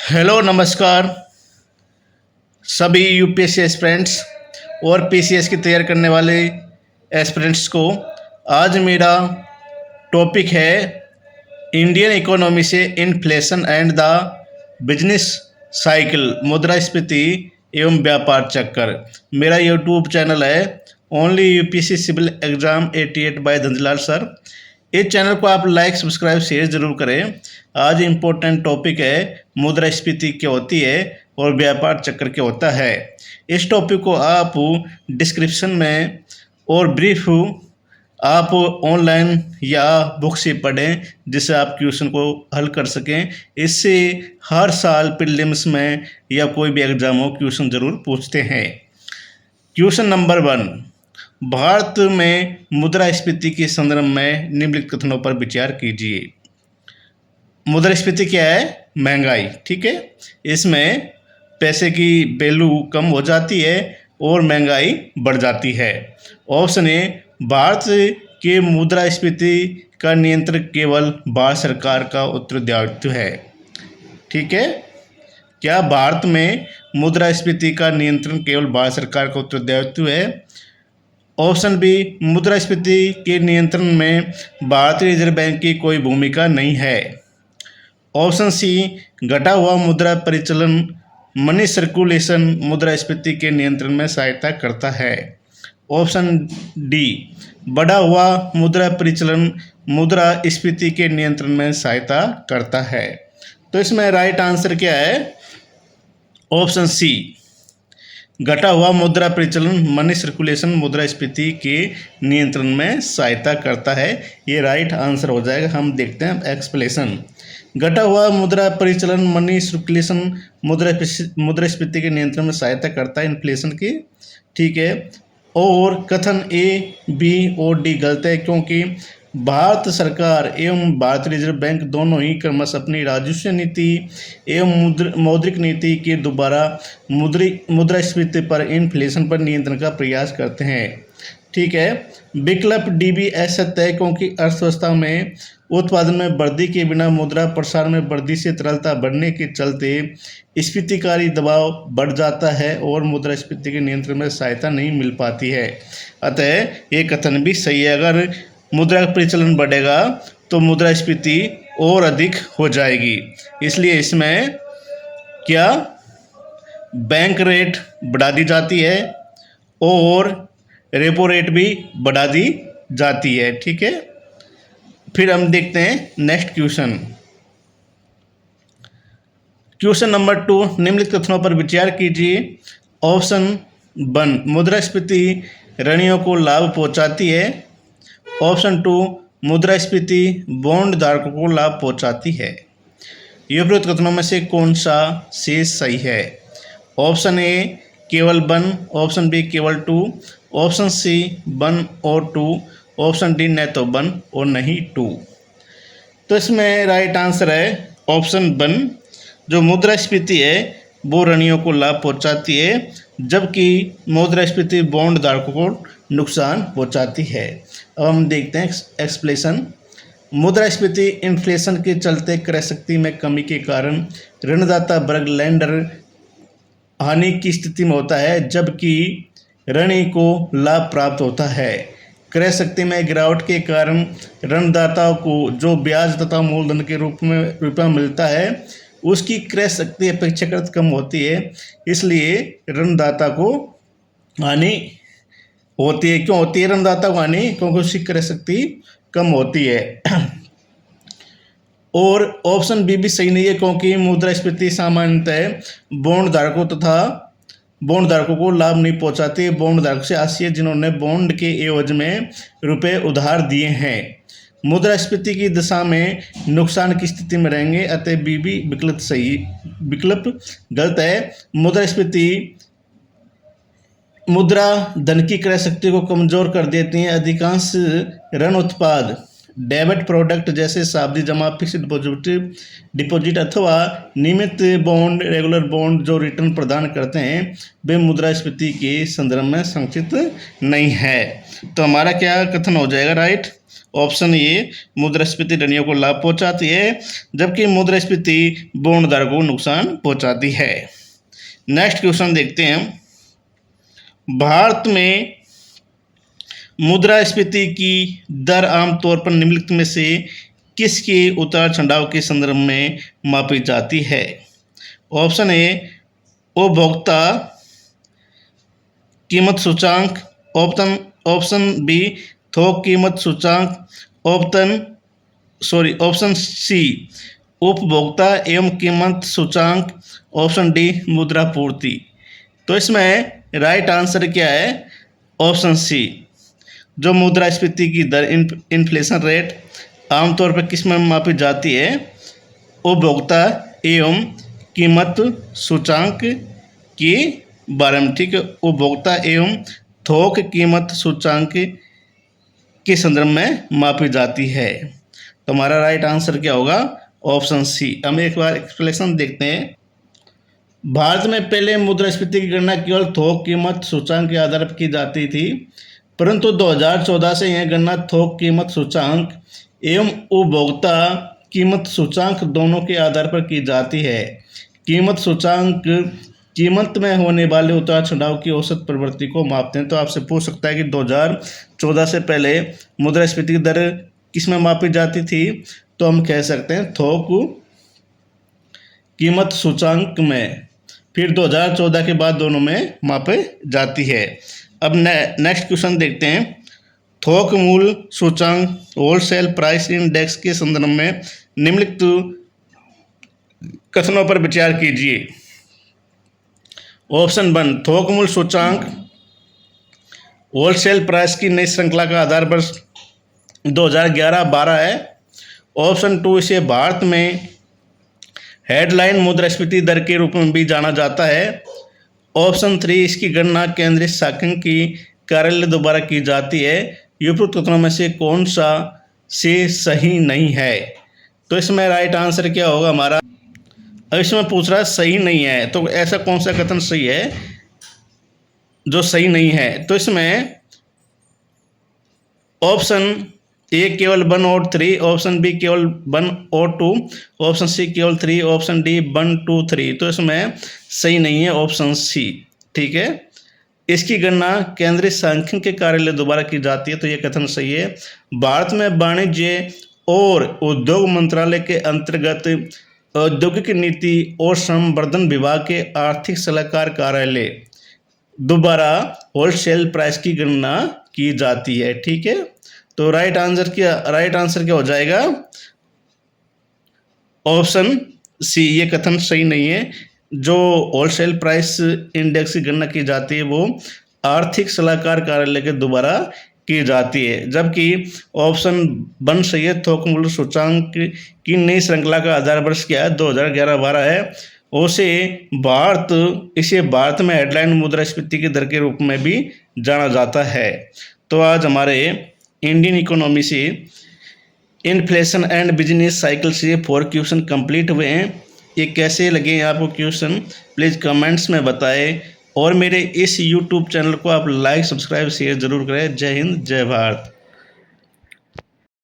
Hello नमस्कार सभी UPSC aspirants और पीसीएस की तैयारी करने वाले एस्पिरेंट्स को। आज मेरा टॉपिक है इंडियन इकोनॉमी से inflation and the business cycle, मुद्रास्फीति एवं व्यापार चक्कर। मेरा यूट्यूब चैनल है only UPSC civil exam 88 by Dhandhlal sir. इस चैनल को आप लाइक सब्सक्राइब शेयर जरूर करें। आज इम्पोर्टेंट टॉपिक है मुद्रास्फीति क्या होती है और व्यापार चक्र क्या होता है। इस टॉपिक को आप डिस्क्रिप्शन में और ब्रीफ आप ऑनलाइन या बुक से पढ़ें, जिससे आप क्वेश्चन को हल कर सकें। इससे हर साल प्रीलिम्स में या कोई भी एग्जाम हो क्वेश्चन जरूर पूछते हैं। क्वेश्चन नंबर 1, भारत में मुद्रास्फीति के संदर्भ में निम्नलिखित कथनों पर विचार कीजिए। मुद्रास्फीति क्या है? महंगाई। ठीक है, इसमें पैसे की वैल्यू कम हो जाती है और महंगाई बढ़ जाती है। ऑप्शन ए, भारत के मुद्रास्फीति का नियंत्रण केवल भारत सरकार का उत्तरदायित्व है। ठीक है, क्या भारत में मुद्रास्फीति का नियंत्रण केवल भारत सरकार का उत्तरदायित्व है? ऑप्शन बी, मुद्रास्फीति के नियंत्रण में भारतीय रिजर्व बैंक की कोई भूमिका नहीं है। ऑप्शन सी, घटा हुआ मुद्रा परिचालन मनी सर्कुलेशन मुद्रास्फीति के नियंत्रण में सहायता करता है। ऑप्शन डी, बढ़ा हुआ मुद्रा परिचालन मुद्रास्फीति के नियंत्रण में सहायता करता है। तो इसमें राइट आंसर क्या है? ऑप्शन सी, घटा हुआ मुद्रा परिचालन मनी सर्कुलेशन मुद्रास्फीति के नियंत्रण में सहायता करता है। ये राइट आंसर हो जाएगा। हम देखते हैं एक्सप्लेनेशन। घटा हुआ मुद्रा परिचालन मनी सर्कुलेशन मुद्रास्फीति के नियंत्रण में सहायता करता है इन्फ्लेशन की। ठीक है, और कथन ए, बी और डी गलत है, क्योंकि भारत सरकार एवं भारतीय रिजर्व बैंक दोनों ही क्रमशः अपनी राजस्व नीति एवं मौद्रिक नीति के द्वारा मुद्रास्फीति पर इन्फ्लेशन पर नियंत्रण का प्रयास करते हैं। ठीक है, विकल्प डी भी असत्य है, क्योंकि अर्थव्यवस्था में उत्पादन में वृद्धि के बिना मुद्रा प्रसार में वृद्धि से तरलता बढ़ने के चलते स्फीतिकारी दबाव बढ़ जाता है और मुद्रास्फीति के नियंत्रण में सहायता नहीं मिल पाती है। अतः ये कथन भी सही है। अगर मुद्रा का परिचालन बढ़ेगा तो मुद्रास्फीति और अधिक हो जाएगी। इसलिए इसमें क्या बैंक रेट बढ़ा दी जाती है और रेपो रेट भी बढ़ा दी जाती है। ठीक है, फिर हम देखते हैं नेक्स्ट क्वेश्चन। क्वेश्चन नंबर 2, निम्नलिखित कथनों पर विचार कीजिए। ऑप्शन 1, मुद्रास्फीति ऋणियों को लाभ पहुंचाती है। ऑप्शन 2, मुद्रास्फीति बॉन्ड धारकों को लाभ पहुंचाती है। ये उपरोक्त कथनों में से कौन सा शेष सही है? ऑप्शन ए केवल 1, ऑप्शन बी केवल 2, ऑप्शन सी 1 और 2, ऑप्शन डी न तो 1 और नहीं 2। तो इसमें राइट आंसर है ऑप्शन 1। जो मुद्रास्फीति है वो ऋणियों को लाभ पहुंचाती है, जबकि मुद्रास्फीति बॉन्ड धारकों को नुकसान पहुंचाती है। अब हम देखते हैं एक्सप्लेनेशन। मुद्रास्फीति इन्फ्लेशन के चलते क्रय शक्ति में कमी के कारण ऋणदाता वर्ग लेंडर हानि की स्थिति में होता है, जबकि ऋणी को लाभ प्राप्त होता है। क्रय शक्ति में गिरावट के कारण ऋणदाताओं को जो ब्याज तथा मूलधन के रूप में रुपया मिलता है उसकी क्रय शक्ति अपेक्षाकृत कम होती है। इसलिए ऋणदाता को हानि होती है। क्यों होती है ऋणदाता को हानि? क्योंकि उसकी क्रय शक्ति कम होती है। और ऑप्शन बी भी सही नहीं है, क्योंकि मुद्रास्फीति सामान्यतः बॉन्ड धारकों को लाभ नहीं पहुंचाती। बॉन्ड धारक से आशय जिन्होंने बॉन्ड के एवज में रुपए उधार दिए हैं मुद्रास्फीति की दशा में नुकसान की स्थिति में रहेंगे। अतः बी भी विकल्प गलत है। मुद्रास्फीति मुद्रा धन की क्रय शक्ति को कमजोर कर देती है। अधिकांश ऋण उत्पाद डेबिट प्रोडक्ट जैसे सावधि जमा, फिक्स्ड डिपॉजिट अथवा नियमित बॉन्ड, रेगुलर बॉन्ड जो रिटर्न प्रदान करते हैं वे मुद्रास्फीति के संदर्भ में संचित नहीं है। तो हमारा क्या कथन हो जाएगा? राइट ऑप्शन ए मुद्रास्फीति ऋणियों को लाभ पहुंचाती है, जबकि मुद्रास्फीति बॉन्डधारकों को नुकसान पहुंचाती है। नेक्स्ट क्वेश्चन देखते हैं। भारत में मुद्रास्फीति की दर आमतौर पर निम्नलिखित में से किसके उतार चढ़ाव के संदर्भ में मापी जाती है? ऑप्शन ए उपभोक्ता कीमत सूचांक, ऑप्शन बी थोक कीमत सूचांक, ऑप्शन सी उपभोक्ता एवं कीमत सूचांक, ऑप्शन डी मुद्रापूर्ति। तो इसमें राइट आंसर क्या है? Option C. जो मुद्रास्फीति की दर इन्फ्लेशन रेट आमतौर पर किस में मापी जाती है? उपभोक्ता एवं कीमत सूचांक के बारे में, ठीक है। उपभोक्ता एवं थोक कीमत सूचांक के संदर्भ में मापी जाती है। तो हमारा राइट आंसर क्या होगा? Option C. हम एक बार एक्सप्लेनेशन देखते हैं। भारत में पहले मुद्रास्फीति की गणना केवल थोक कीमत सूचांक के आधार पर की जाती थी, परंतु 2014 से यह गणना थोक कीमत सूचांक एवं उपभोक्ता कीमत सूचांक दोनों के आधार पर की जाती है। कीमत सूचांक कीमत में होने वाले उतार चढ़ाव की औसत प्रवृत्ति को मापते हैं। तो आपसे पूछ सकता है कि 2014 से पहले मुद्रास्फीति की दर किस में मापी जाती थी? तो हम कह सकते हैं थोक कीमत सूचांक में, फिर 2014 के बाद दोनों में मापी जाती है। अब नेक्स्ट क्वेश्चन देखते हैं। थोक मूल्य सूचांक होलसेल प्राइस इंडेक्स के संदर्भ में निम्नलिखित कथनों पर विचार कीजिए। ऑप्शन 1 थोक मूल्य सूचांक होलसेल प्राइस की नई श्रृंखला का आधार पर 2011-12 है। ऑप्शन 2 इसे भारत में हेडलाइन मुद्रास्फीति दर के रूप में भी जाना जाता है। ऑप्शन 3 इसकी गणना केंद्रीय शासन की कार्यालय द्वारा की जाती है। उपरोक्त कथनों में से कौन सा से सही नहीं है? तो इसमें राइट आंसर क्या होगा हमारा? अब इसमें पूछ रहा है सही नहीं है, तो ऐसा कौन सा कथन सही है जो सही नहीं है? तो इसमें ऑप्शन ए केवल 1 और 3, ऑप्शन बी केवल 1 और 2, ऑप्शन सी केवल 3, ऑप्शन डी 1, 2, 3। तो इसमें सही नहीं है ऑप्शन सी, ठीक है। इसकी गणना केंद्रीय सांख्यिकी के कार्यालय द्वारा की जाती है, तो ये कथन सही है। भारत में वाणिज्य और उद्योग मंत्रालय के अंतर्गत औद्योगिक नीति और संवर्धन विभाग के आर्थिक सलाहकार कार्यालय द्वारा होलसेल प्राइस की गणना की जाती है, ठीक है। तो राइट आंसर क्या हो जाएगा? ऑप्शन सी, ये कथन सही नहीं है। जो होलसेल प्राइस इंडेक्स की गणना की जाती है वो आर्थिक सलाहकार कार्यालय के द्वारा की जाती है, जबकि ऑप्शन 1 सही है। थोक मूल्य सूचांक की नई श्रृंखला का आधार वर्ष क्या है? 2011-12 है। इसे भारत में हेडलाइन मुद्रास्फीति की दर के रूप में भी जाना जाता है। तो आज हमारे इंडियन इकोनॉमी से इन्फ्लेशन एंड बिजनेस साइकिल से 4 क्वेश्चन कंप्लीट हुए हैं। ये कैसे लगे आपको क्वेश्चन, प्लीज़ कमेंट्स में बताएं, और मेरे इस यूट्यूब चैनल को आप लाइक, सब्सक्राइब, शेयर जरूर करें। जय हिंद, जय भारत।